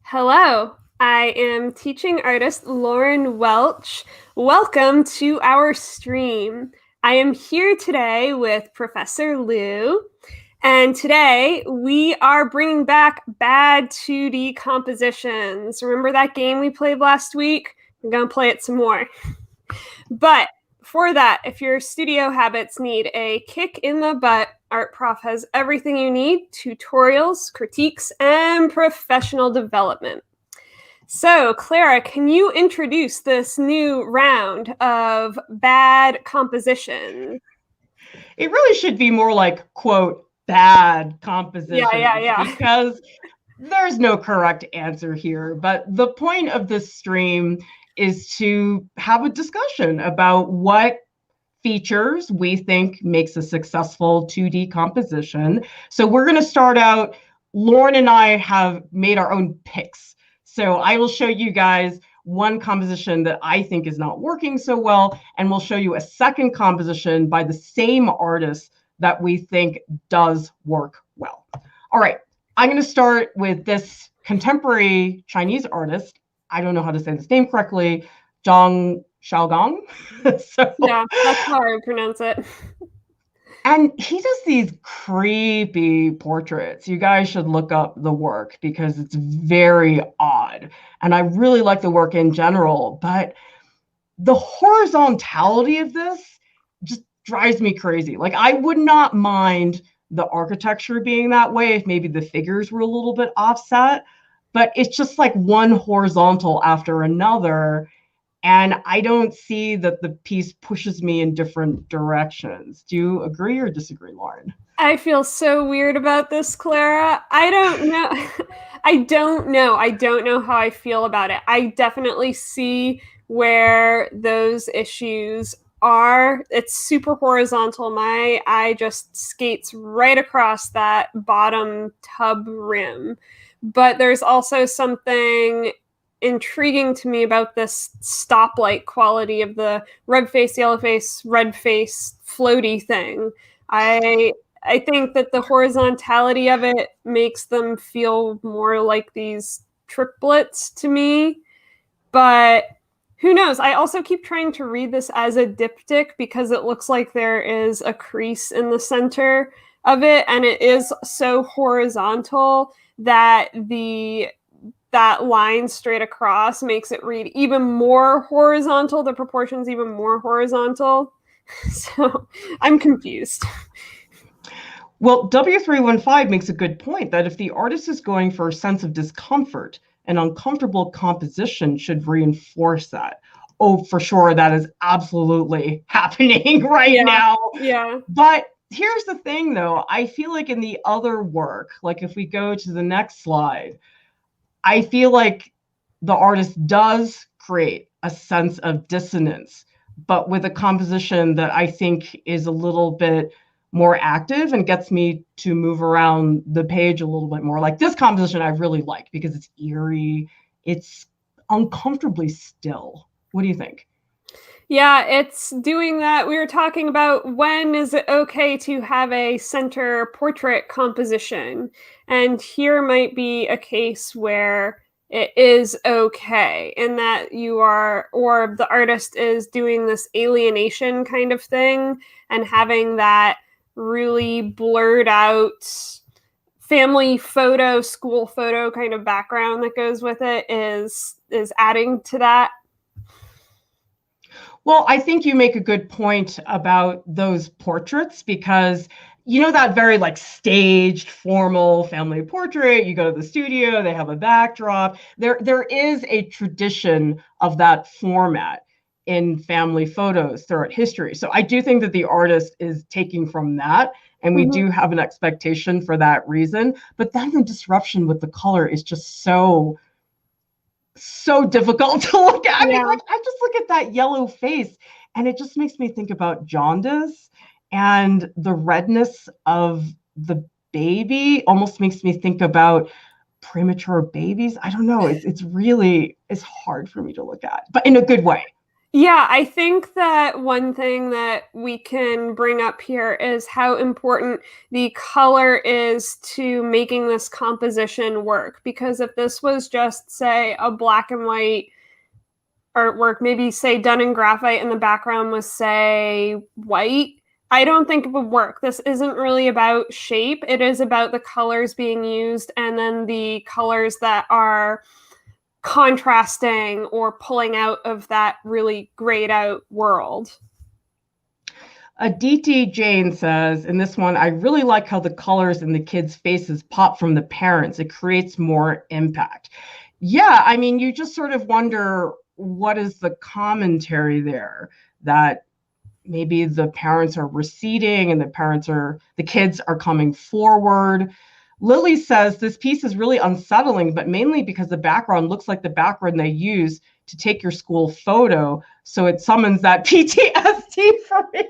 Hello, I am teaching artist Lauryn Welch. Welcome to our stream. I am here today with Professor Lieu, and today we are bringing back bad 2D compositions. Remember that game we played last week? We're going to play it some more. But for that, if your studio habits need a kick in the butt, Art Prof has everything you need: tutorials, critiques, and professional development. So, Clara, can you introduce this new round of bad composition? It really should be more like, quote, bad compositions, Yeah. because there's no correct answer here. But the point of this stream is to have a discussion about what features we think makes a successful 2D composition. So we're going to start out. Lauryn and I have made our own picks. So I will show you guys one composition that I think is not working so well, and we'll show you a second composition by the same artist that we think does work well. All right, I'm going to start with this contemporary Chinese artist. I don't know how to say this name correctly. Xiaogang. Yeah, that's how I pronounce it. And he does these creepy portraits. You guys should look up the work because it's very odd. And I really like the work in general, but the horizontality of this just drives me crazy. Like, I would not mind the architecture being that way if maybe the figures were a little bit offset, but it's just like one horizontal after another. And I don't see that the piece pushes me in different directions. Do you agree or disagree, Lauryn? I feel so weird about this, Clara. I don't know. I don't know how I feel about it. I definitely see where those issues are. It's super horizontal. My eye just skates right across that bottom tub rim. But there's also something intriguing to me about this stoplight quality of the red face, yellow face, red face, floaty thing. I think that the horizontality of it makes them feel more like these triplets to me, but who knows? I also keep trying to read this as a diptych because it looks like there is a crease in the center of it, and it is so horizontal that that line straight across makes it read even more horizontal, the proportions even more horizontal. So I'm confused. Well, W315 makes a good point that if the artist is going for a sense of discomfort, an uncomfortable composition should reinforce that. Oh, for sure, that is absolutely happening right now. Yeah. But here's the thing, though. I feel like in the other work, like if we go to the next slide, I feel like the artist does create a sense of dissonance, but with a composition that I think is a little bit more active and gets me to move around the page a little bit more. Like this composition I really like because it's eerie, it's uncomfortably still. What do you think? Yeah, it's doing that. We were talking about when is it okay to have a center portrait composition. And here might be a case where it is okay in that you are, or the artist is doing this alienation kind of thing and having that really blurred out family photo, school photo kind of background that goes with it is adding to that. Well, I think you make a good point about those portraits because you know that very like staged, formal family portrait. You go to the studio, they have a backdrop. There is a tradition of that format in family photos throughout history. So I do think that the artist is taking from that, and we do have an expectation for that reason. But then the disruption with the color is just so difficult to look at. I mean, like, I just look at that yellow face and it just makes me think about jaundice, and the redness of the baby almost makes me think about premature babies. I don't know. It's hard for me to look at, but in a good way. Yeah, I think that one thing that we can bring up here is how important the color is to making this composition work. Because if this was just, say, a black and white artwork, maybe say done in graphite and the background was, say, white, I don't think it would work. This isn't really about shape. It is about the colors being used and then the colors that are contrasting or pulling out of that really grayed out world. Aditi Jane says, in this one, I really like how the colors in the kids' faces pop from the parents. It creates more impact. Yeah, I mean, you just sort of wonder what is the commentary there, that maybe the parents are receding and the kids are coming forward. Lily says this piece is really unsettling, but mainly because the background looks like the background they use to take your school photo. So it summons that PTSD for me.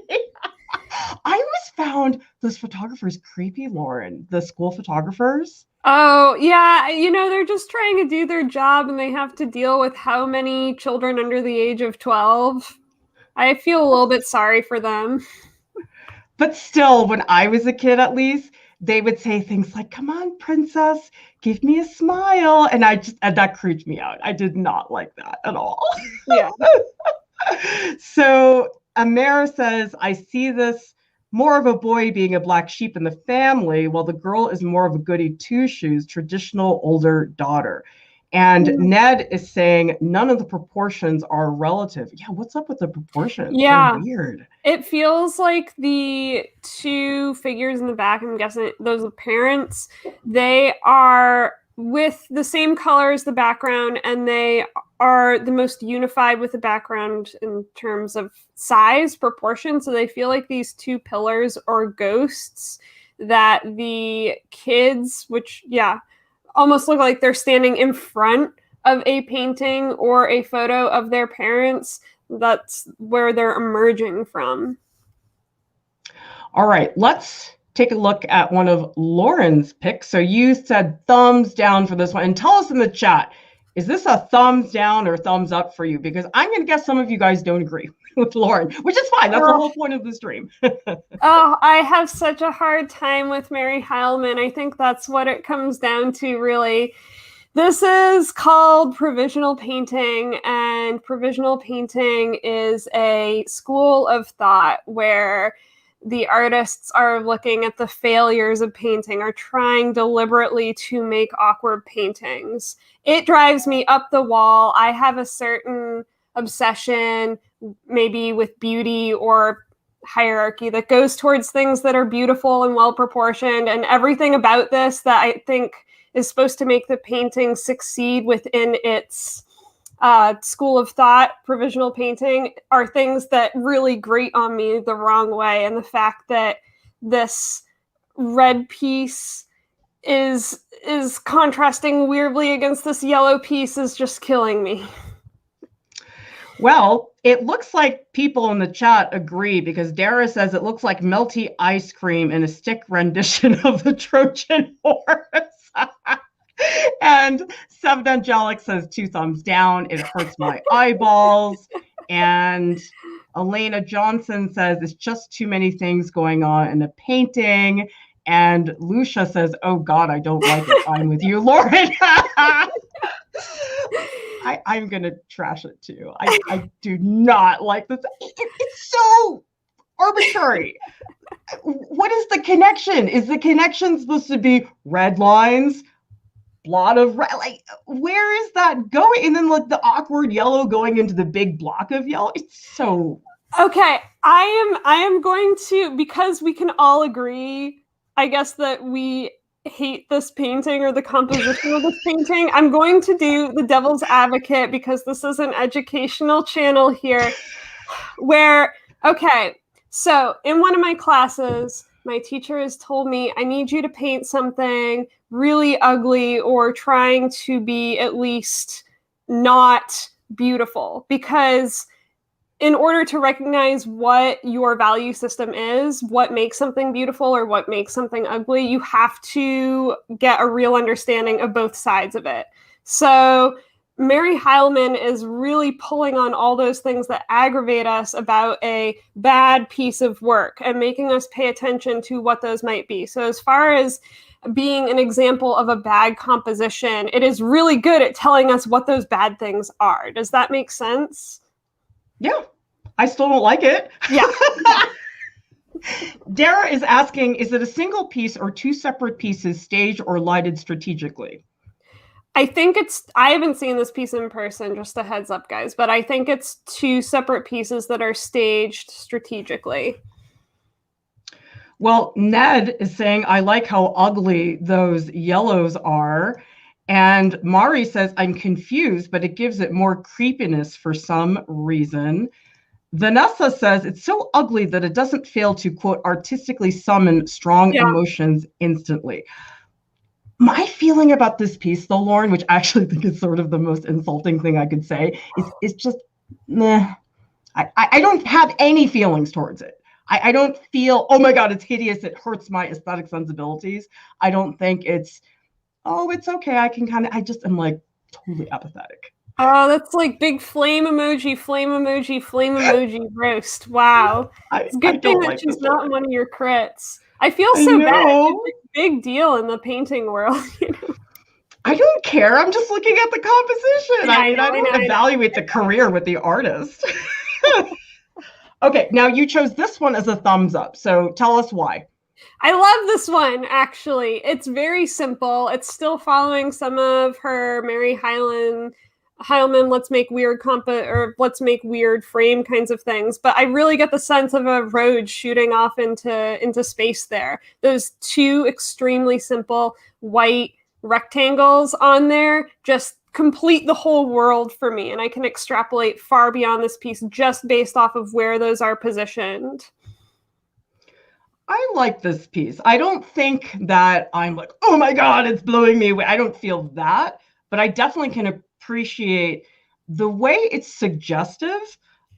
I always found those photographers creepy, Lauryn, the school photographers. Oh, yeah, they're just trying to do their job and they have to deal with how many children under the age of 12. I feel a little bit sorry for them. But still, when I was a kid, at least, they would say things like, come on, princess, give me a smile. And that creeped me out. I did not like that at all. Yeah. So Amara says, I see this more of a boy being a black sheep in the family, while the girl is more of a goody two-shoes, traditional older daughter. And Ned is saying none of the proportions are relative. Yeah, what's up with the proportions? Yeah. They're weird. It feels like the two figures in the back, I'm guessing those are parents, they are with the same color as the background, and they are the most unified with the background in terms of size, proportion. So they feel like these two pillars are ghosts that the kids, which, yeah, almost look like they're standing in front of a painting or a photo of their parents. That's where they're emerging from. All right, let's take a look at one of Lauryn's picks. So you said thumbs down for this one. And tell us in the chat, is this a thumbs down or thumbs up for you? Because I'm going to guess some of you guys don't agree with Lauryn, which is fine. That's the whole point of the stream. Oh, I have such a hard time with Mary Heilmann. I think that's what it comes down to, really. This is called provisional painting, and provisional painting is a school of thought where the artists are looking at the failures of painting, are trying deliberately to make awkward paintings. It drives me up the wall. I have a certain obsession, maybe with beauty or hierarchy, that goes towards things that are beautiful and well proportioned, and everything about this that I think is supposed to make the painting succeed within its school of thought, provisional painting, are things that really grate on me the wrong way. And the fact that this red piece is contrasting weirdly against this yellow piece is just killing me. Well, it looks like people in the chat agree, because Dara says it looks like melty ice cream in a stick rendition of the Trojan horse. And Seven Angelic says 2 thumbs down. It hurts my eyeballs. And Elena Johnson says it's just too many things going on in the painting. And Lucia says, oh God, I don't like it. I'm with you, Lauryn. I'm going to trash it too. I do not like this. It's so arbitrary. What is the connection? Is the connection supposed to be red lines? Blot of red, like, where is that going? And then like the awkward yellow going into the big block of yellow. It's so okay. I am going to, because we can all agree, I guess, that we hate this painting or the composition of this painting. I'm going to do the devil's advocate, because this is an educational channel here, where, okay, so in one of my classes, my teacher has told me, I need you to paint something really ugly or trying to be at least not beautiful, because in order to recognize what your value system is, what makes something beautiful or what makes something ugly, you have to get a real understanding of both sides of it. So Mary Heilmann is really pulling on all those things that aggravate us about a bad piece of work and making us pay attention to what those might be. So as far as being an example of a bad composition, it is really good at telling us what those bad things are. Does that make sense? Yeah, I still don't like it. Yeah. Dara is asking, is it a single piece or two separate pieces staged or lighted strategically? I think I haven't seen this piece in person, just a heads up, guys, but I think it's two separate pieces that are staged strategically. Well, Ned is saying, I like how ugly those yellows are. And Mari says, I'm confused, but it gives it more creepiness for some reason. Vanessa says, it's so ugly that it doesn't fail to, quote, artistically summon strong emotions instantly. My feeling about this piece, though, Lauryn, which I actually think is sort of the most insulting thing I could say, is just, meh. I don't have any feelings towards it. I don't feel, oh my God, it's hideous. It hurts my aesthetic sensibilities. I don't think it's, oh, it's okay. I can kind of, I just am like totally apathetic. Oh, that's like big flame emoji, flame emoji, flame emoji roast. Wow. It's a good thing that she's not one of your crits. I feel so bad. It's a big deal in the painting world. You know? I don't care. I'm just looking at the composition. I don't evaluate the career with the artist. Okay, now you chose this one as a thumbs up. So tell us why. I love this one, actually. It's very simple. It's still following some of her Mary Heilmann, let's make weird or let's make weird frame kinds of things. But I really get the sense of a road shooting off into space there. Those two extremely simple white rectangles on there just complete the whole world for me. And I can extrapolate far beyond this piece just based off of where those are positioned. I like this piece. I don't think that I'm like, oh my God, it's blowing me away. I don't feel that, but I definitely can appreciate the way it's suggestive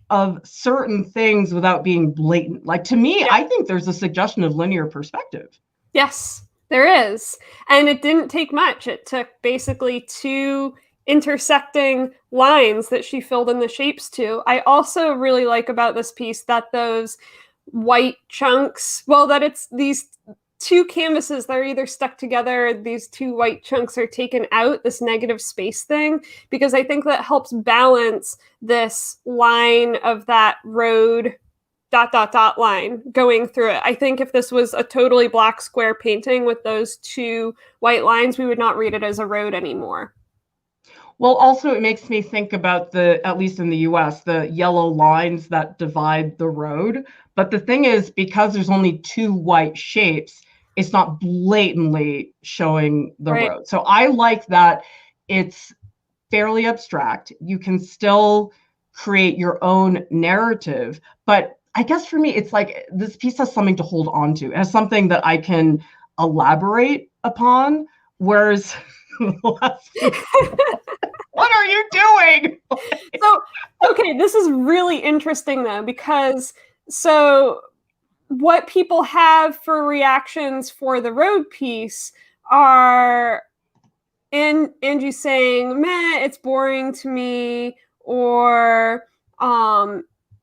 of certain things without being blatant. Like, to me, I think there's a suggestion of linear perspective. Yes, there is. And it didn't take much. It took basically two intersecting lines that she filled in the shapes to. I also really like about this piece that those white chunks, that it's these two canvases that are either stuck together, these two white chunks are taken out, this negative space thing, because I think that helps balance this line of that road ... line going through it. I think if this was a totally black square painting with those two white lines, we would not read it as a road anymore. Well, also it makes me think about at least in the US, the yellow lines that divide the road. But the thing is, because there's only two white shapes, it's not blatantly showing the road. So I like that it's fairly abstract. You can still create your own narrative. But I guess for me, it's like this piece has something to hold on to. It has something that I can elaborate upon. Whereas what are you doing? So, okay, this is really interesting though, because what people have for reactions for the road piece are Angie saying, meh, it's boring to me, or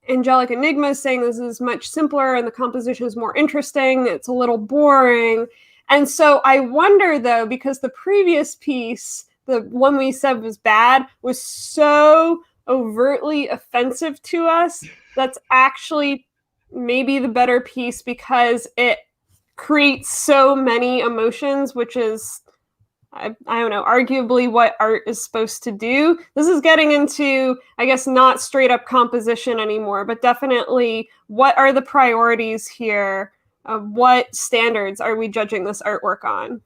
Angelic Enigma saying this is much simpler and the composition is more interesting, it's a little boring. And so I wonder though, because the previous piece, the one we said was bad, was so overtly offensive to us, that's actually maybe the better piece because it creates so many emotions, which is, I don't know, arguably what art is supposed to do. This is getting into, I guess, not straight up composition anymore, but definitely what are the priorities here? What standards are we judging this artwork on?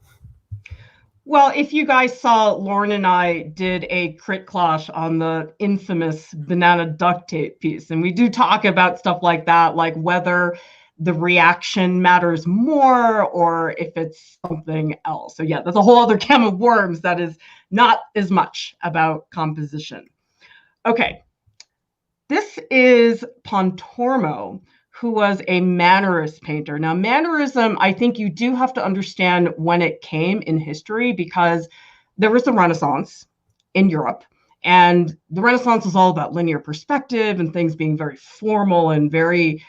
Well, if you guys saw, Lauryn and I did a crit clash on the infamous banana duct tape piece. And we do talk about stuff like that, like whether the reaction matters more or if it's something else. So yeah, there's a whole other can of worms that is not as much about composition. Okay, this is Pontormo, who was a Mannerist painter. Now, Mannerism, I think you do have to understand when it came in history, because there was the Renaissance in Europe, And the Renaissance was all about linear perspective and things being very formal and very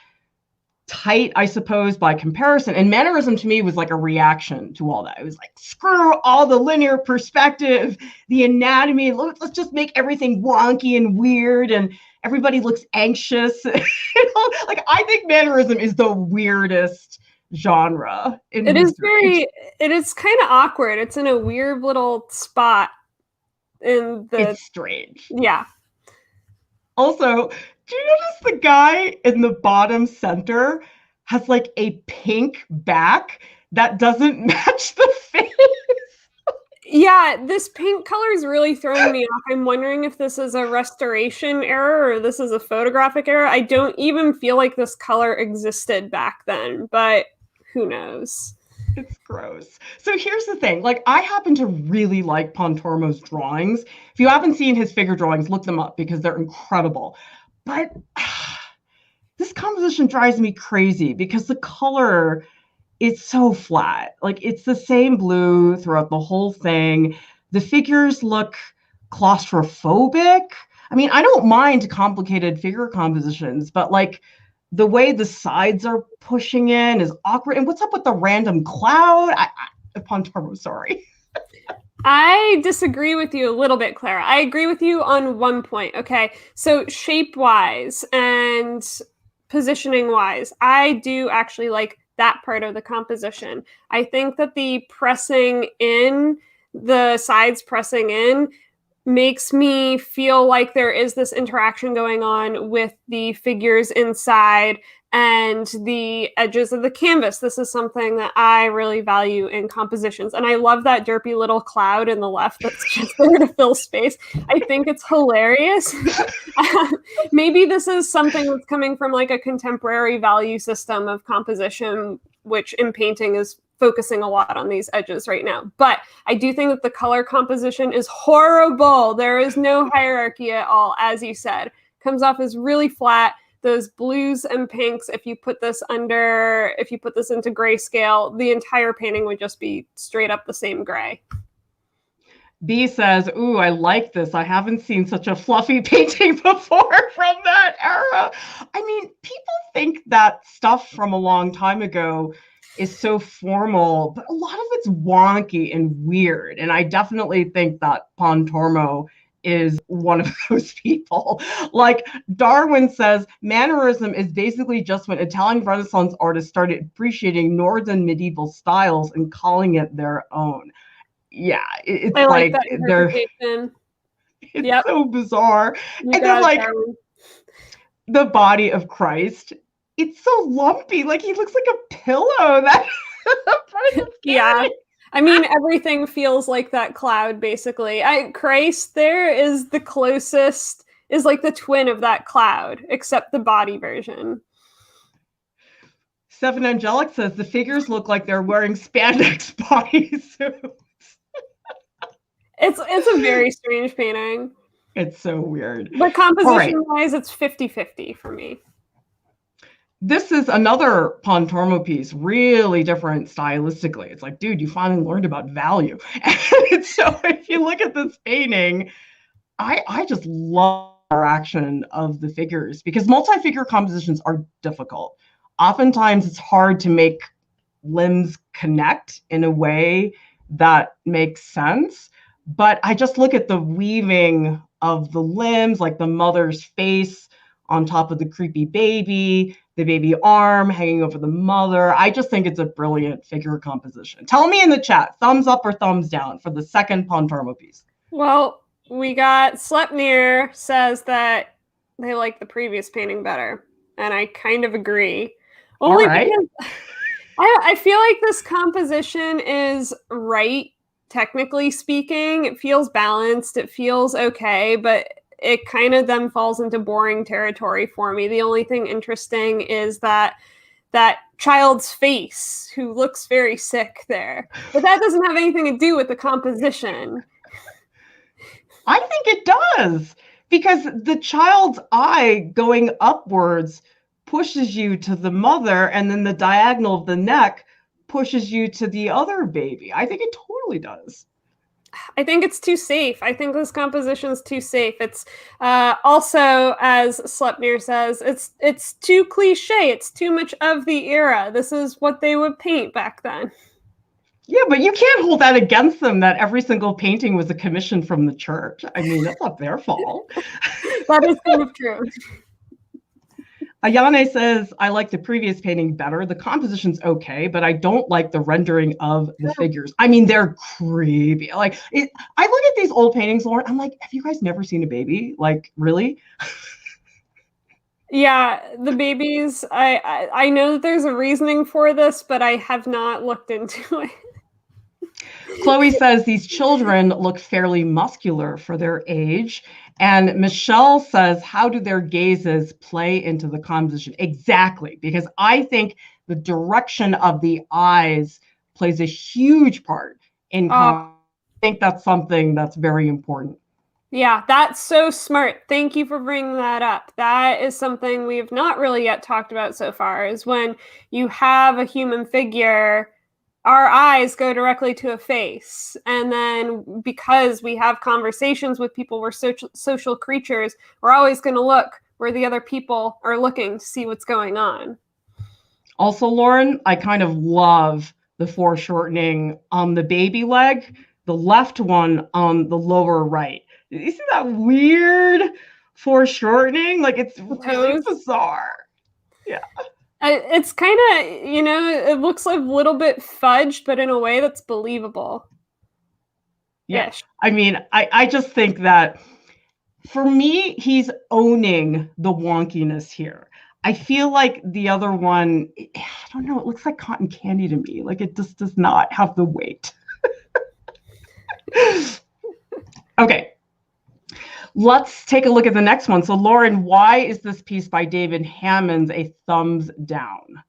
tight, I suppose, by comparison. And Mannerism to me was like a reaction to all that. It was like, screw all the linear perspective, the anatomy. Let's just make everything wonky and weird, and everybody looks anxious. Like, I think Mannerism is the weirdest genre in history. It is kind of awkward. It's in a weird little spot in the. It's strange. Yeah. Also, do you notice the guy in the bottom center has like a pink back that doesn't match the face? Yeah, this pink color is really throwing me off. I'm wondering if this is a restoration error or this is a photographic error. I don't even feel like this color existed back then, but who knows? It's gross. So here's the thing. Like, I happen to really like Pontormo's drawings. If you haven't seen his figure drawings, look them up because they're incredible. But this composition drives me crazy because the color is so flat. Like, it's the same blue throughout the whole thing. The figures look claustrophobic. I mean, I don't mind complicated figure compositions, but like the way the sides are pushing in is awkward. And what's up with the random cloud? Pontormo, sorry. I disagree with you a little bit, Clara. I agree with you on one point. Okay. So shape-wise and positioning-wise, I do actually like that part of the composition. I think that the pressing in, the sides pressing in, makes me feel like there is this interaction going on with the figures inside and the edges of the canvas. This is something that I really value in compositions. And I love that derpy little cloud in the left that's just there to fill space. I think it's hilarious. Maybe this is something that's coming from like a contemporary value system of composition, which in painting is focusing a lot on these edges right now. But I do think that the color composition is horrible. There is no hierarchy at all, as you said. Comes off as really flat. Those blues and pinks, if you put this into grayscale, the entire painting would just be straight up the same gray. B says, ooh, I like this. I haven't seen such a fluffy painting before from that era. I mean, people think that stuff from a long time ago is so formal, but a lot of it's wonky and weird. And I definitely think that Pontormo is one of those people. Like Darwin says, Mannerism is basically just when Italian Renaissance artists started appreciating northern medieval styles and calling it their own. Yeah, it's I like that interpretation. It's yep. So bizarre. And then like the body of Christ, it's so lumpy. Like he looks like a pillow. That yeah. I mean, everything feels like that cloud, basically. Christ there is the closest, is like the twin of that cloud, except the body version. Seven Angelic says the figures look like they're wearing spandex bodysuits. It's a very strange painting. It's so weird. But composition-wise, it's 50-50 for me. This is another Pontormo piece, really different stylistically. It's like, dude, you finally learned about value. And so if you look at this painting, I just love the interaction of the figures because multi-figure compositions are difficult. Oftentimes it's hard to make limbs connect in a way that makes sense. But I just look at the weaving of the limbs, like the mother's face on top of the creepy baby, the baby arm hanging over the mother. I just think it's a brilliant figure composition. Tell me in the chat, thumbs up or thumbs down for the second Pontormo piece. Well, we got Slepnir says that they like the previous painting better. And I kind of agree. Only because I feel like this composition is right, technically speaking. It feels balanced. It feels okay, but it kind of then falls into boring territory for me. The only thing interesting is that child's face, who looks very sick there. But that doesn't have anything to do with the composition. I think it does, because the child's eye going upwards pushes you to the mother, and then the diagonal of the neck pushes you to the other baby. I think it totally does. I think it's too safe. I think this composition is too safe. It's also, as Sleipnir says, it's too cliche. It's too much of the era. This is what they would paint back then. Yeah, but you can't hold that against them that every single painting was a commission from the church. I mean, that's not their fault. That is kind of true. Ayane says, I like the previous painting better. The composition's okay, but I don't like the rendering of the figures. I mean, they're creepy. I look at these old paintings, Lauryn, I'm like, have you guys never seen a baby? Like, really? Yeah, the babies, I know that there's a reasoning for this, but I have not looked into it. Chloe says these children look fairly muscular for their age. And Michelle says, how do their gazes play into the composition? Exactly, because I think the direction of the eyes plays a huge part in I think that's something that's very important. Yeah, that's so smart. Thank you for bringing that up. That is something we have not really yet talked about so far, is when you have a human figure, our eyes go directly to a face. And then because we have conversations with people, we're social creatures, we're always going to look where the other people are looking to see what's going on. Also, Lauryn, I kind of love the foreshortening on the baby leg, the left one on the lower right. You see that weird foreshortening? Like, it's really bizarre. Yeah. It's kind of, it looks like a little bit fudged, but in a way that's believable. Yeah. I mean, I just think that for me, he's owning the wonkiness here. I feel like the other one, I don't know, it looks like cotton candy to me. Like, it just does not have the weight. Okay. Let's take a look at the next one. So, Lauryn, why is this piece by David Hammons a thumbs down?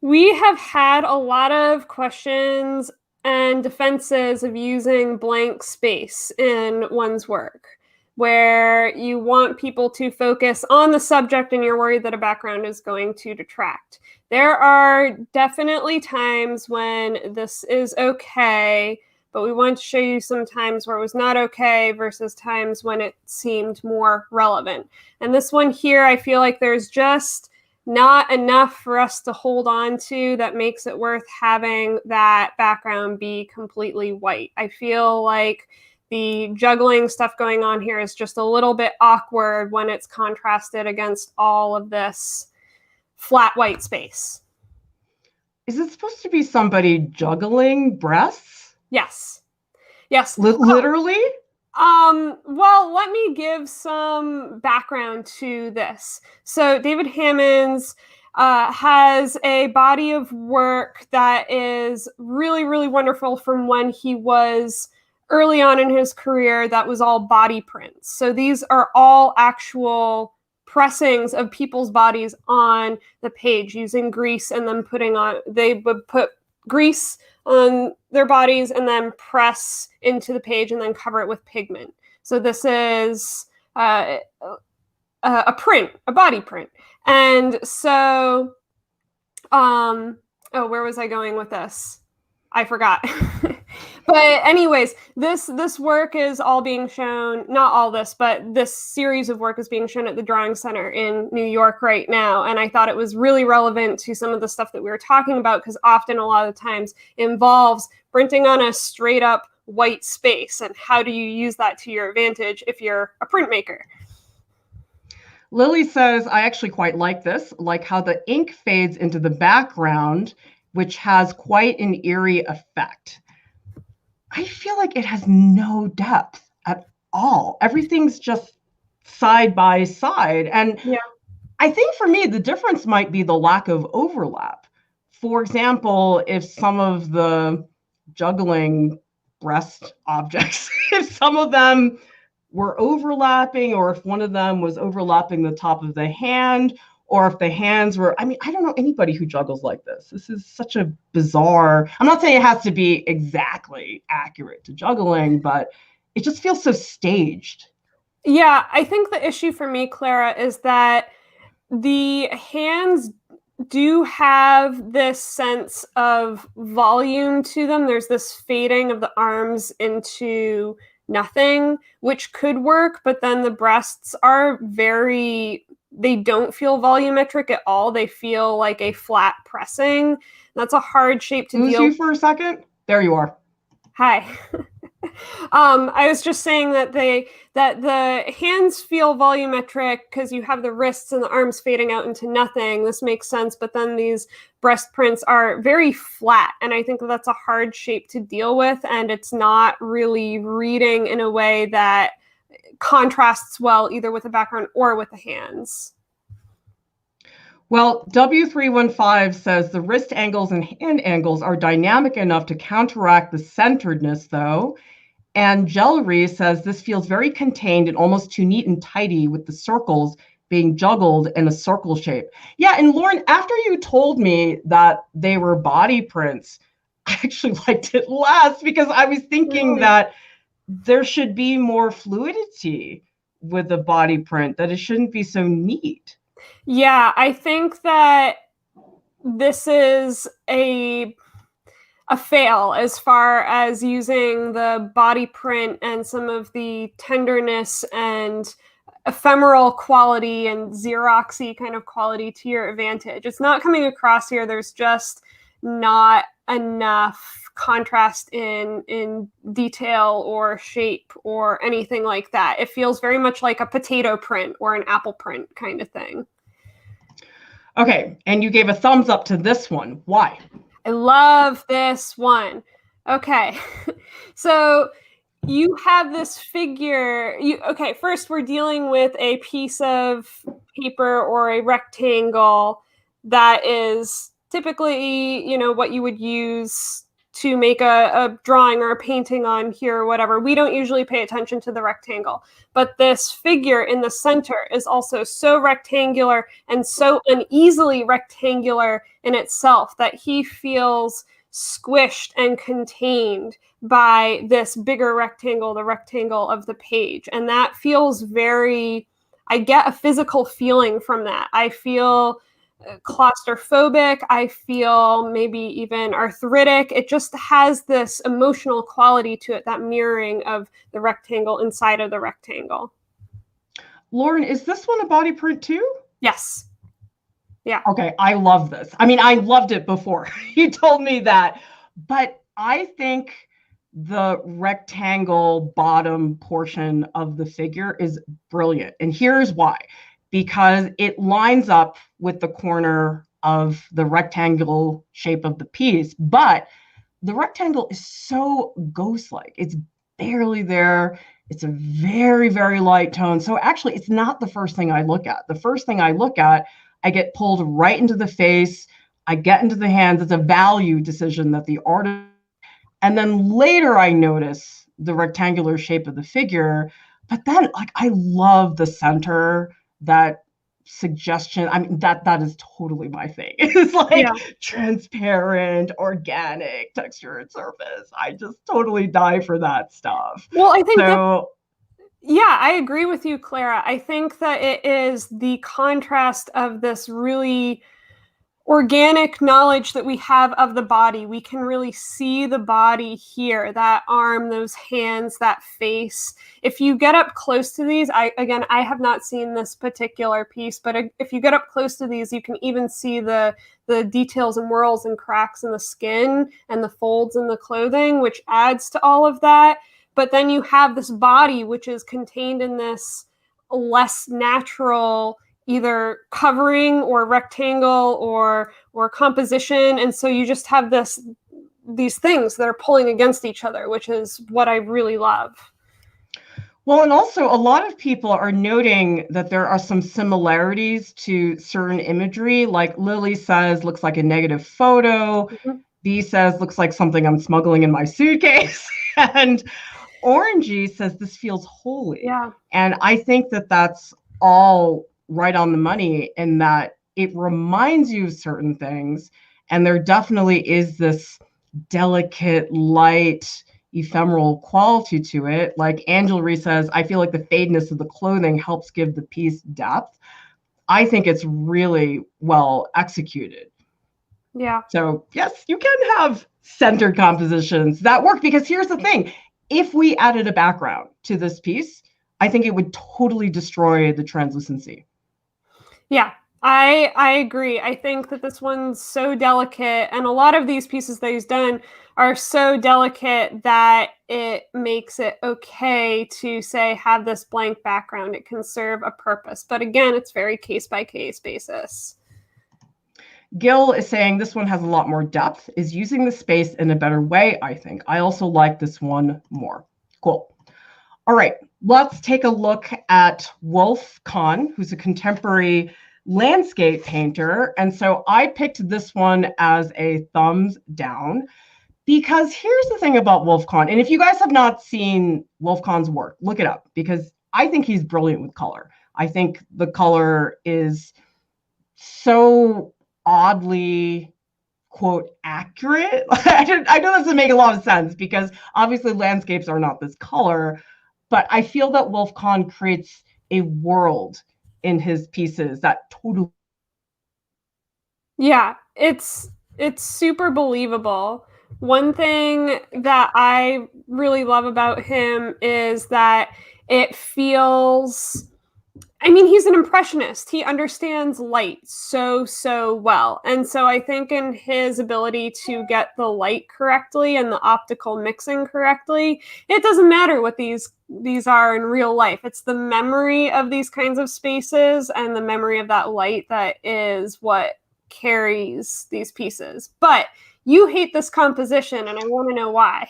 We have had a lot of questions and defenses of using blank space in one's work, where you want people to focus on the subject and you're worried that a background is going to detract. There are definitely times when this is okay, but we want to show you some times where it was not okay versus times when it seemed more relevant. And this one here, I feel like there's just not enough for us to hold on to that makes it worth having that background be completely white. I feel like the juggling stuff going on here is just a little bit awkward when it's contrasted against all of this flat white space. Is it supposed to be somebody juggling breasts? Yes. Yes. Literally? Well, let me give some background to this. So David Hammons has a body of work that is really, really wonderful from when he was early on in his career. That was all body prints. So these are all actual pressings of people's bodies on the page using grease and then they would put grease on their bodies and then press into the page and then cover it with pigment. So this is a print, a body print. And so, where was I going with this? I forgot. But anyways, this work is all being shown, not all this, but this series of work is being shown at the Drawing Center in New York right now. And I thought it was really relevant to some of the stuff that we were talking about, because often a lot of the times involves printing on a straight up white space. And how do you use that to your advantage if you're a printmaker? Lily says, I actually quite like this, like how the ink fades into the background, which has quite an eerie effect. I feel like it has no depth at all. Everything's just side by side. And yeah. I think for me, the difference might be the lack of overlap. For example, if some of the juggling breast objects, if some of them were overlapping, or if one of them was overlapping the top of the hand, or if the hands were, I mean, I don't know anybody who juggles like this. This is such a bizarre, I'm not saying it has to be exactly accurate to juggling, but it just feels so staged. Yeah, I think the issue for me, Clara, is that the hands do have this sense of volume to them. There's this fading of the arms into nothing, which could work, but then the breasts are they don't feel volumetric at all. They feel like a flat pressing. That's a hard shape to Lose deal you for a second? There you are. Hi. I was just saying that the hands feel volumetric because you have the wrists and the arms fading out into nothing. This makes sense, but then these breast prints are very flat, and I think that's a hard shape to deal with, and it's not really reading in a way that contrasts well either with the background or with the hands. Well, W315 says the wrist angles and hand angles are dynamic enough to counteract the centeredness, though. And Jellery says this feels very contained and almost too neat and tidy with the circles being juggled in a circle shape. Yeah, and Lauryn, after you told me that they were body prints, I actually liked it less because I was thinking that there should be more fluidity with the body print, that it shouldn't be so neat. Yeah, I think that this is a fail as far as using the body print and some of the tenderness and ephemeral quality and Xeroxy kind of quality to your advantage. It's not coming across here. There's just not enough contrast in detail or shape or anything like that. It feels very much like a potato print or an apple print kind of thing. Okay, and you gave a thumbs up to this one. Why? I love this one. Okay, so you have this figure. Okay, first we're dealing with a piece of paper or a rectangle that is typically, what you would use to make a drawing or a painting on here or whatever. We don't usually pay attention to the rectangle, but this figure in the center is also so rectangular and so uneasily rectangular in itself that he feels squished and contained by this bigger rectangle, the rectangle of the page. And that feels I get a physical feeling from that. I feel claustrophobic. I feel maybe even arthritic. It just has this emotional quality to it, that mirroring of the rectangle inside of the rectangle. Lauryn, is this one a body print too? Yes. Yeah. Okay, I love this. I mean, I loved it before you told me that, but I think the rectangle bottom portion of the figure is brilliant. And here's why. Because it lines up with the corner of the rectangle shape of the piece, but the rectangle is so ghost-like. It's barely there. It's a very, very light tone. So actually, it's not the first thing I look at. The first thing I look at, I get pulled right into the face. I get into the hands. It's a value decision that the artist. And then later I notice the rectangular shape of the figure. But then, I love the center, that suggestion. I mean, that is totally my thing. It's transparent, organic texture and surface. I just totally die for that stuff. Well, I think I agree with you, Clara. I think that it is the contrast of this really organic knowledge that we have of the body. We can really see the body here, that arm, those hands, that face. If you get up close to these, I have not seen this particular piece, but if you get up close to these, you can even see the details and whorls and cracks in the skin and the folds in the clothing, which adds to all of that. But then you have this body, which is contained in this less natural either covering or rectangle or composition, and so you just have these things that are pulling against each other, which is what I really love. Well, and also a lot of people are noting that there are some similarities to certain imagery. Like Lily says, looks like a negative photo. Mm-hmm. B says, looks like something I'm smuggling in my suitcase. And Orangey says, this feels holy. Yeah. And I think that that's all right on the money, in that it reminds you of certain things. And there definitely is this delicate, light, ephemeral quality to it. Like Angela says, I feel like the fadeness of the clothing helps give the piece depth. I think it's really well executed. Yeah. So yes, you can have centered compositions that work, because here's the thing. If we added a background to this piece, I think it would totally destroy the translucency. Yeah, I agree. I think that this one's so delicate, and a lot of these pieces that he's done are so delicate that it makes it okay to say have this blank background. It can serve a purpose, but again, it's very case by case basis. Gil is saying this one has a lot more depth, is using the space in a better way, I think. I also like this one more. Cool. All right, let's take a look at Wolf Kahn, who's a contemporary landscape painter. And so I picked this one as a thumbs down, because here's the thing about Wolf Kahn. And if you guys have not seen Wolf Kahn's work, look it up, because I think he's brilliant with color. I think the color is so oddly, quote, accurate. I know that doesn't make a lot of sense, because obviously landscapes are not this color, but I feel that Wolf Kahn creates a world in his pieces that totally. Yeah, it's super believable. One thing that I really love about him is that it feels, I mean, he's an impressionist. He understands light so well. And so I think in his ability to get the light correctly and the optical mixing correctly, it doesn't matter what these are in real life. It's the memory of these kinds of spaces and the memory of that light that is what carries these pieces. But you hate this composition, and I want to know why.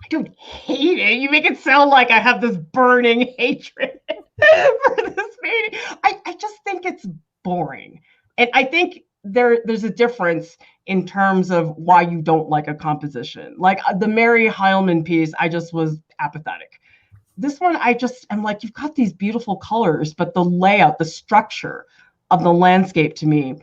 I don't hate it. You make it sound like I have this burning hatred for this painting. I just think it's boring. And I think there's a difference in terms of why you don't like a composition. Like the Mary Heilmann piece, I just was apathetic. This one, I'm like, you've got these beautiful colors, but the layout, the structure of the landscape, to me,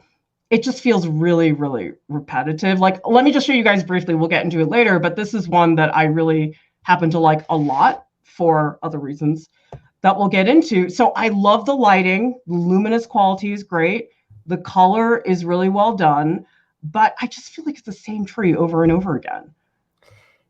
it just feels really, really repetitive. Like, let me just show you guys briefly. We'll get into it later, but this is one that I really happen to like a lot for other reasons that we'll get into. So I love the lighting. The luminous quality is great. The color is really well done, but I just feel like it's the same tree over and over again.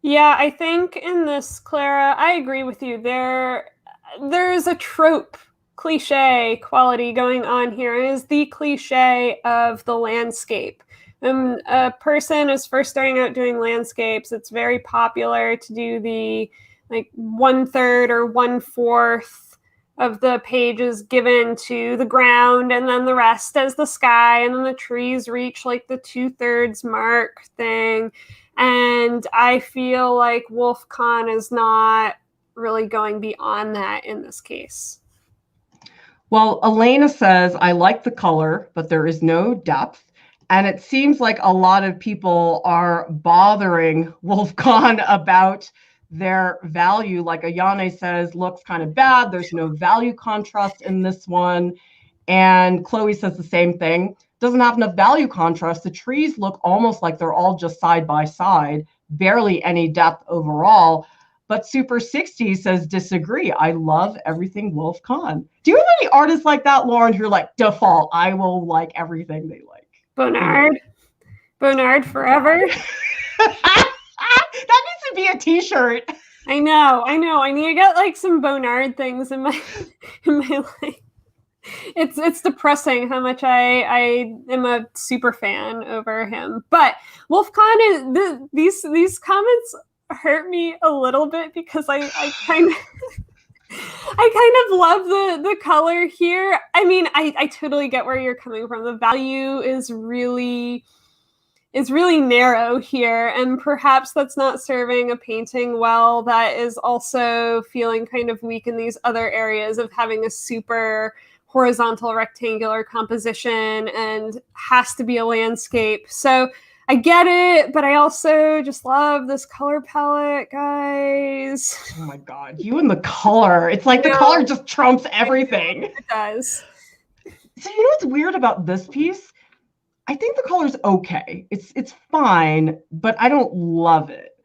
Yeah, I think in this, Clara, I agree with you. There's a trope, cliche quality going on here. It is the cliche of the landscape. When a person is first starting out doing landscapes, it's very popular to do the like 1/3 or 1/4 of the pages given to the ground, and then the rest as the sky, and then the trees reach like the 2/3 mark thing. And I feel like Wolf Kahn is not really going beyond that in this case. Well, Elena says, I like the color, but there is no depth. And it seems like a lot of people are bothering Wolf Kahn about their value. Like Ayane says, looks kind of bad. There's no value contrast in this one. And Chloe says the same thing. Doesn't have enough value contrast. The trees look almost like they're all just side by side, barely any depth overall. But Super 60 says disagree. I love everything Wolf Kahn. Do you have any artists like that, Lauryn, who are like default? I will like everything they like. Bonnard forever. That needs to be a t-shirt. I know. I need to get like some Bonnard things in my life. It's depressing how much I am a super fan over him. But Wolf Kahn is these comments hurt me a little bit, because I kind of love the color here. I mean, I totally get where you're coming from. The value is really narrow here, and perhaps that's not serving a painting well that is also feeling kind of weak in these other areas of having a super horizontal rectangular composition and has to be a landscape. So I get it, but I also just love this color palette, guys. Oh my God, you and the color. It's like the color just trumps everything. It does. So you know what's weird about this piece? I think the color's okay. It's fine, but I don't love it.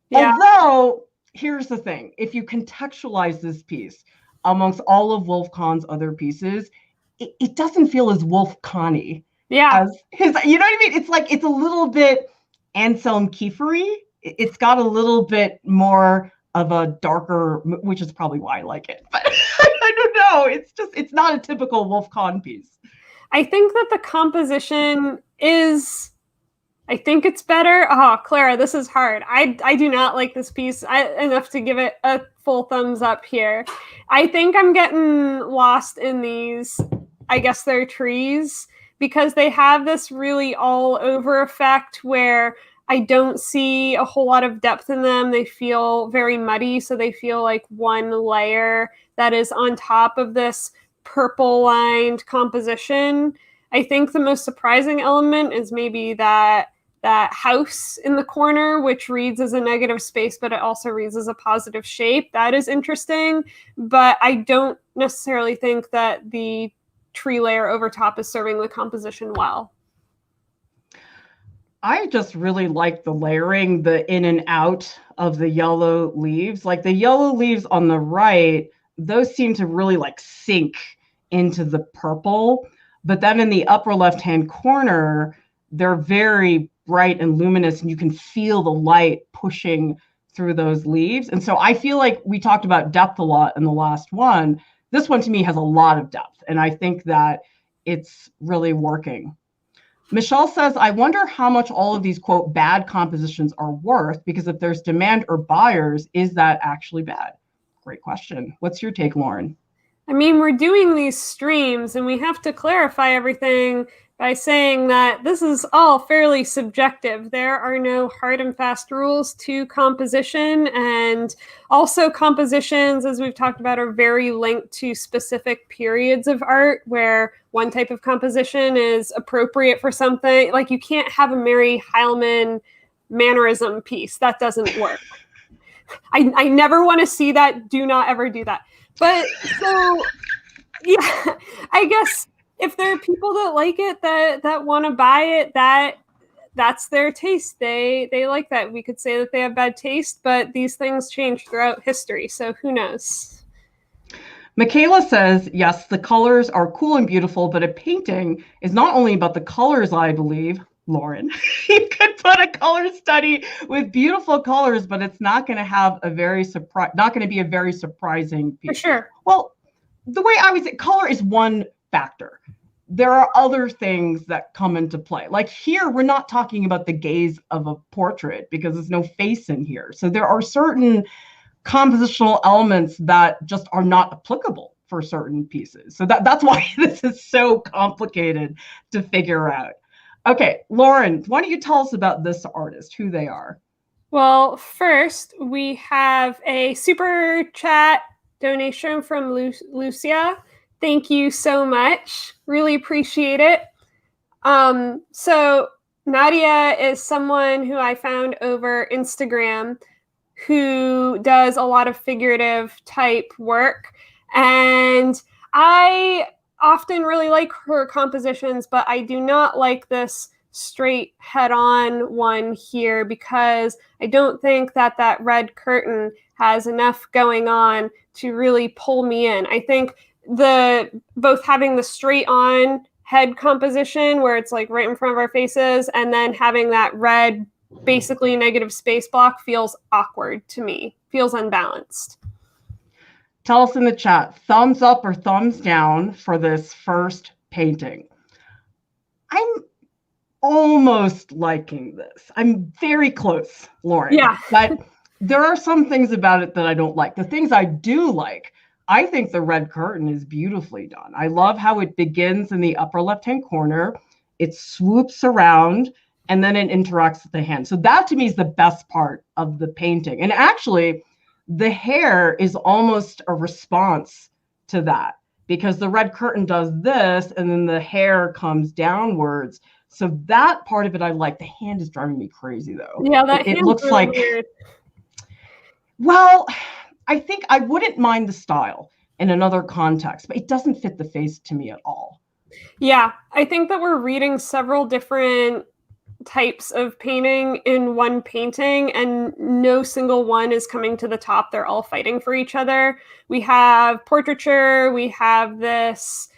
Yeah. Although, here's the thing. If you contextualize this piece amongst all of Wolf Kahn's other pieces, it doesn't feel as Wolf Connie Yeah. as his, you know what I mean? It's like, it's a little bit Anselm Kiefery. It's got a little bit more of a darker, which is probably why I like it. But I don't know. It's not a typical Wolf Kahn piece. I think that the composition is, I think it's better. Oh, Clara, this is hard. I do not like this piece enough to give it a full thumbs up here. I think I'm getting lost in these, I guess they're trees, because they have this really all over effect where I don't see a whole lot of depth in them. They feel very muddy, so they feel like one layer that is on top of this purple lined composition. I think the most surprising element is maybe that house in the corner, which reads as a negative space, but it also reads as a positive shape. That is interesting, but I don't necessarily think that the tree layer over top is serving the composition well. I just really like the layering, the in and out of the yellow leaves. Like the yellow leaves on the right, those seem to really like sink into the purple. But then in the upper left-hand corner, they're very bright and luminous, and you can feel the light pushing through those leaves. And so I feel like we talked about depth a lot in the last one. This one to me has a lot of depth, and I think that it's really working. Michelle says, I wonder how much all of these, quote, bad compositions are worth, because if there's demand or buyers, is that actually bad? Great question. What's your take, Lauryn? I mean, we're doing these streams and we have to clarify everything by saying that this is all fairly subjective. There are no hard and fast rules to composition, and also compositions, as we've talked about, are very linked to specific periods of art where one type of composition is appropriate for something. Like you can't have a Mary Heilmann mannerism piece. That doesn't work. I never want to see that. Do not ever do that. But so, yeah, I guess if there are people that like it, that want to buy it, that's their taste. They like that. We could say that they have bad taste, but these things change throughout history, so who knows? Michaela says, yes, the colors are cool and beautiful, but a painting is not only about the colors, I believe. Lauryn, you could put a color study with beautiful colors, but it's not going to have not going to be a very surprising piece. For sure. Well, the way I would say, color is one factor. There are other things that come into play. Like here, we're not talking about the gaze of a portrait because there's no face in here. So there are certain compositional elements that just are not applicable for certain pieces. So that's why this is so complicated to figure out. Okay, Lauryn, why don't you tell us about this artist, who they are? Well, first, we have a super chat donation from Lucia. Thank you so much. Really appreciate it. So Nadia is someone who I found over Instagram who does a lot of figurative type work. And I often really like her compositions, but I do not like this straight head-on one here because I don't think that red curtain has enough going on to really pull me in. I think both having the straight on head composition where it's like right in front of our faces and then having that red basically negative space block feels awkward to me, feels unbalanced. Tell us in the chat, thumbs up or thumbs down for this first painting. I'm almost liking this. I'm very close, Lauryn. Yeah. But there are some things about it that I don't like. The things I do like, I think the red curtain is beautifully done. I love how it begins in the upper left-hand corner. It swoops around and then it interacts with the hand. So that to me is the best part of the painting. And actually, the hair is almost a response to that because the red curtain does this and then the hair comes downwards. So that part of it I like. The hand is driving me crazy though. Yeah, that it looks really like weird. Well, I think I wouldn't mind the style in another context, but it doesn't fit the face to me at all. Yeah, I think that we're reading several different types of painting in one painting and no single one is coming to the top. They're all fighting for each other. We have portraiture, we have this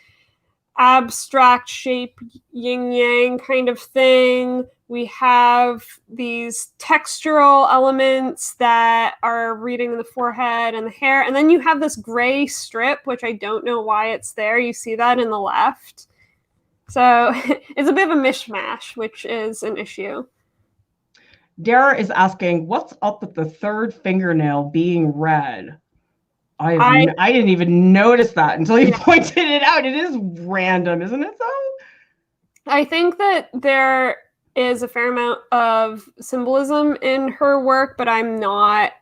abstract shape, yin yang kind of thing. We have these textural elements that are reading in the forehead and the hair. And then you have this gray strip, which I don't know why it's there. You see that in the left. So it's a bit of a mishmash, which is an issue. Dara is asking, what's up with the third fingernail being red? I didn't even notice that until you pointed it out. It is random, isn't it, though? I think that there is a fair amount of symbolism in her work, but I'm not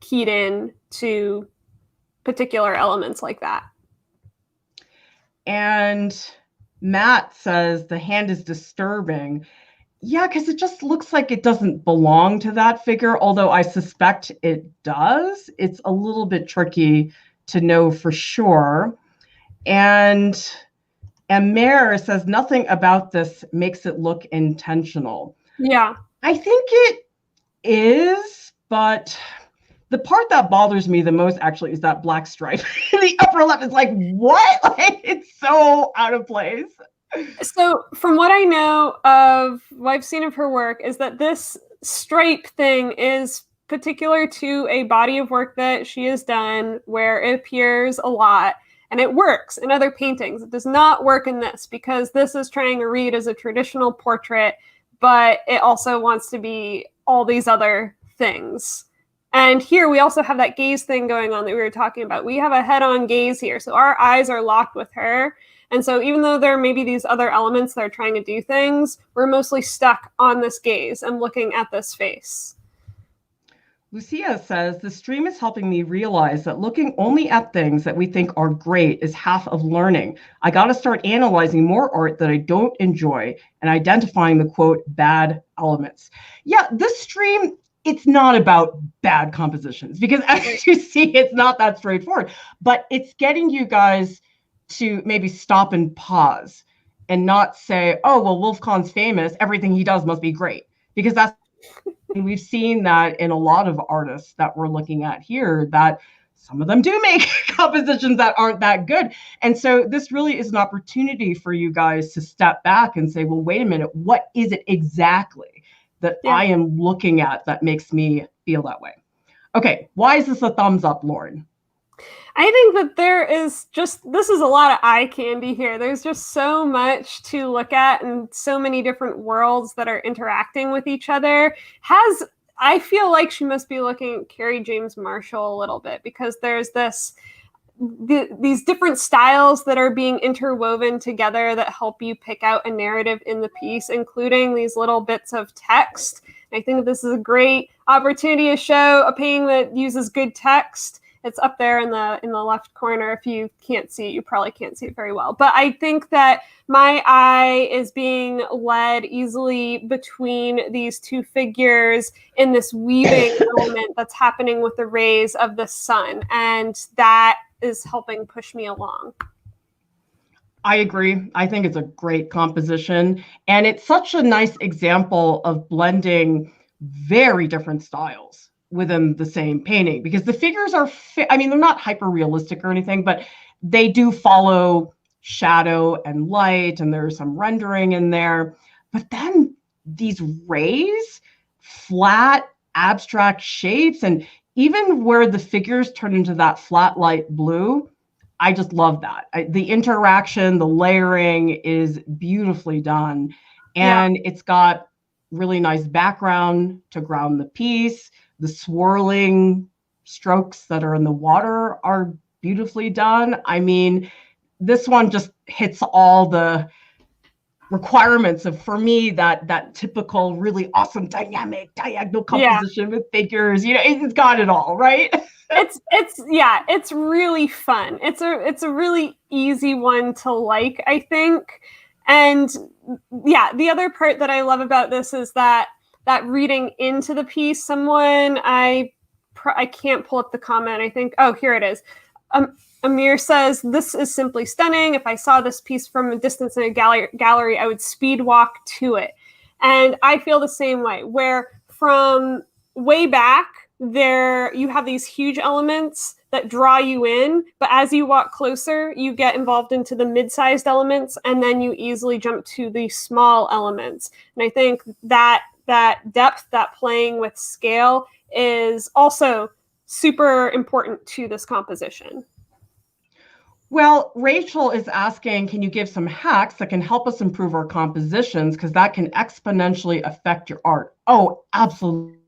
keyed in to particular elements like that. And Matt says the hand is disturbing. Yeah, because it just looks like it doesn't belong to that figure, although I suspect it does. It's a little bit tricky to know for sure. And Mare says nothing about this makes it look intentional. Yeah. I think it is, but the part that bothers me the most actually is that black stripe in the upper left. Is like, what? Like, it's so out of place. So from what I know of what I've seen of her work is that this stripe thing is particular to a body of work that she has done where it appears a lot and it works in other paintings. It does not work in this because this is trying to read as a traditional portrait, but it also wants to be all these other things. And here we also have that gaze thing going on that we were talking about. We have a head-on gaze here. So our eyes are locked with her. And so even though there may be these other elements that are trying to do things, we're mostly stuck on this gaze and looking at this face. Lucia says, the stream is helping me realize that looking only at things that we think are great is half of learning. I got to start analyzing more art that I don't enjoy and identifying the, quote, bad elements. Yeah, this stream, it's not about bad compositions because as you see, it's not that straightforward, but it's getting you guys to maybe stop and pause and not say, oh, well, Wolf Kahn's famous, everything he does must be great. Because that's, we've seen that in a lot of artists that we're looking at here, that some of them do make compositions that aren't that good. And so this really is an opportunity for you guys to step back and say, well, wait a minute, what is it exactly that I am looking at that makes me feel that way? Okay, why is this a thumbs up, Lauryn? I think that there is this is a lot of eye candy here. There's just so much to look at and so many different worlds that are interacting with each other. I feel like she must be looking at Kerry James Marshall a little bit because there's these different styles that are being interwoven together that help you pick out a narrative in the piece, including these little bits of text. I think this is a great opportunity to show a painting that uses good text. It's up there in the left corner. If you can't see it, you probably can't see it very well. But I think that my eye is being led easily between these two figures in this weaving element that's happening with the rays of the sun. And that is helping push me along. I agree. I think it's a great composition. And it's such a nice example of blending very different styles within the same painting, because the figures are, they're not hyper realistic or anything, but they do follow shadow and light, and there's some rendering in there. But then these rays, flat, abstract shapes, and even where the figures turn into that flat light blue, I just love that. The interaction, the layering is beautifully done. And it's got really nice background to ground the piece. The swirling strokes that are in the water are beautifully done. I mean, this one just hits all the requirements of, for me, that typical really awesome dynamic diagonal composition with figures. It's got it all, right? It's really fun. It's a really easy one to like, I think. And the other part that I love about this is that reading into the piece. Someone, I can't pull up the comment. I think, oh, here it is. Amir says, this is simply stunning. If I saw this piece from a distance in a gallery, I would speed walk to it. And I feel the same way, where from way back, you have these huge elements that draw you in, but as you walk closer, you get involved into the mid-sized elements, and then you easily jump to the small elements. And I think that depth, that playing with scale, is also super important to this composition. Well, Rachel is asking, can you give some hacks that can help us improve our compositions, because that can exponentially affect your art? Oh, absolutely.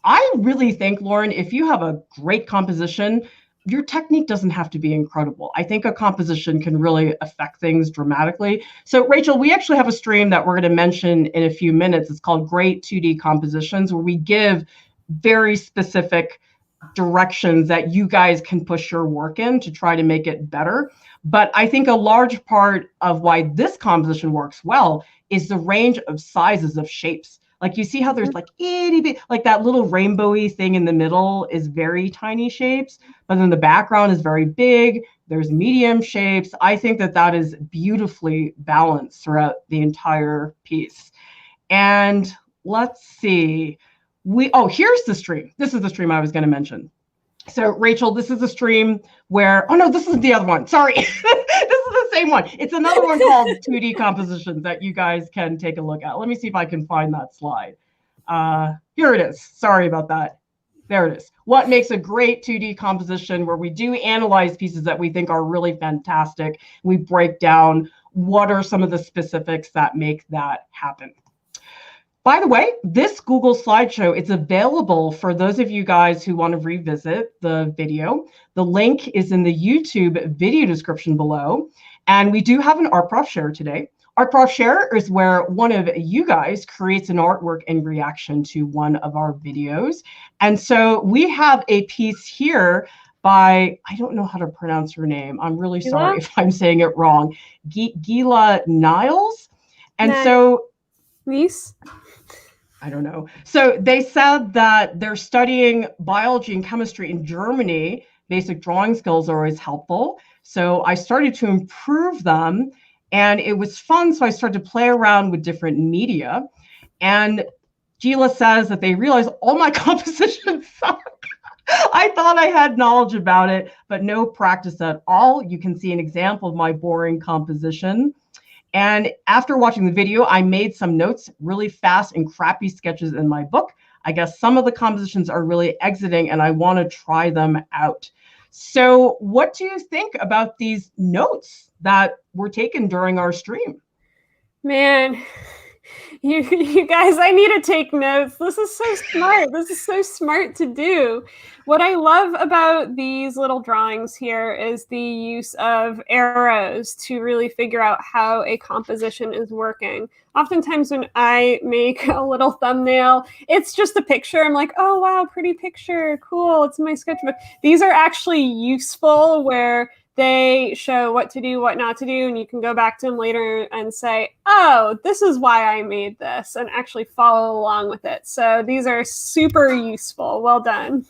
I really think, Lauryn, if you have a great composition, your technique doesn't have to be incredible. I think a composition can really affect things dramatically. So, Rachel, we actually have a stream that we're going to mention in a few minutes. It's called Great 2D Compositions, where we give very specific directions that you guys can push your work in to try to make it better. But I think a large part of why this composition works well is the range of sizes of shapes. Like you see how there's like itty bitty, like that little rainbowy thing in the middle is very tiny shapes, but then the background is very big. There's medium shapes. I think that that is beautifully balanced throughout the entire piece. And let's see. Here's the stream. This is the stream I was going to mention. So, Rachel, this is a stream where, oh no, this is the other one. Sorry. This is the same one. It's another one called 2D Compositions that you guys can take a look at. Let me see if I can find that slide. Here it is. Sorry about that. There it is. What makes a great 2D composition, where we do analyze pieces that we think are really fantastic. We break down what are some of the specifics that make that happen. By the way, this Google slideshow, it's available for those of you guys who want to revisit the video. The link is in the YouTube video description below. And we do have an Art Prof Share today. Art Prof Share is where one of you guys creates an artwork in reaction to one of our videos. And so we have a piece here by, I don't know how to pronounce her name. I'm really sorry if I'm saying it wrong. Gila Niles. And so... Nice. I don't know. So they said that they're studying biology and chemistry in Germany. Basic drawing skills are always helpful. So I started to improve them, and it was fun. So I started to play around with different media. And Gila says that they realized all my compositions suck. I thought I had knowledge about it, but no practice at all. You can see an example of my boring composition. And after watching the video, I made some notes, really fast and crappy sketches in my book. I guess some of the compositions are really exiting, and I want to try them out. So what do you think about these notes that were taken during our stream? Man, you guys, I need to take notes. This is so smart. This is so smart to do. What I love about these little drawings here is the use of arrows to really figure out how a composition is working. Oftentimes when I make a little thumbnail, it's just a picture. I'm like, oh, wow, pretty picture. Cool. It's my sketchbook. These are actually useful, where they show what to do, what not to do, and you can go back to them later and say, oh, this is why I made this, and actually follow along with it. So these are super useful. Well done.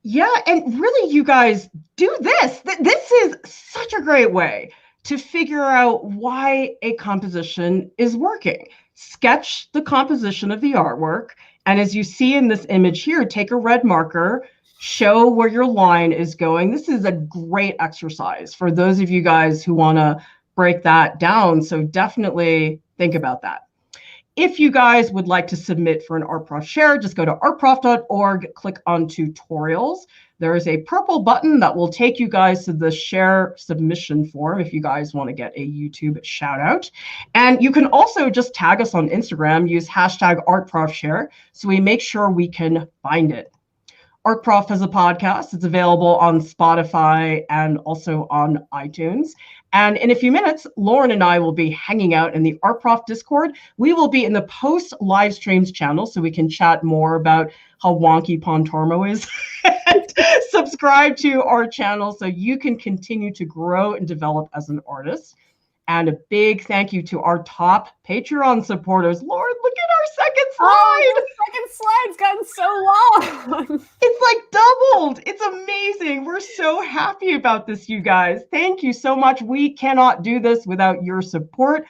Yeah, and really, you guys do this. This is such a great way to figure out why a composition is working. Sketch the composition of the artwork, and as you see in this image here, take a red marker, show where your line is going. This is a great exercise for those of you guys who want to break that down. So definitely think about that. If you guys would like to submit for an Art Prof Share, just go to artprof.org, click on tutorials. There is a purple button that will take you guys to the share submission form if you guys want to get a YouTube shout out. And you can also just tag us on Instagram, use hashtag ArtProfShare, so we make sure we can find it. Art Prof has a podcast. It's available on Spotify and also on iTunes. And in a few minutes, Lauryn and I will be hanging out in the Art Prof Discord. We will be in the post live streams channel, so we can chat more about how wonky Pontormo is. And subscribe to our channel so you can continue to grow and develop as an artist. And a big thank you to our top Patreon supporters. Lauryn, look at our second slide. Oh, the second slide's gotten so long. It's like doubled. It's amazing. We're so happy about this, you guys. Thank you so much. We cannot do this without your support.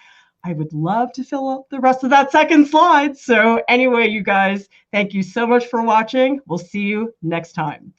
I would love to fill up the rest of that second slide. So anyway, you guys, thank you so much for watching. We'll see you next time.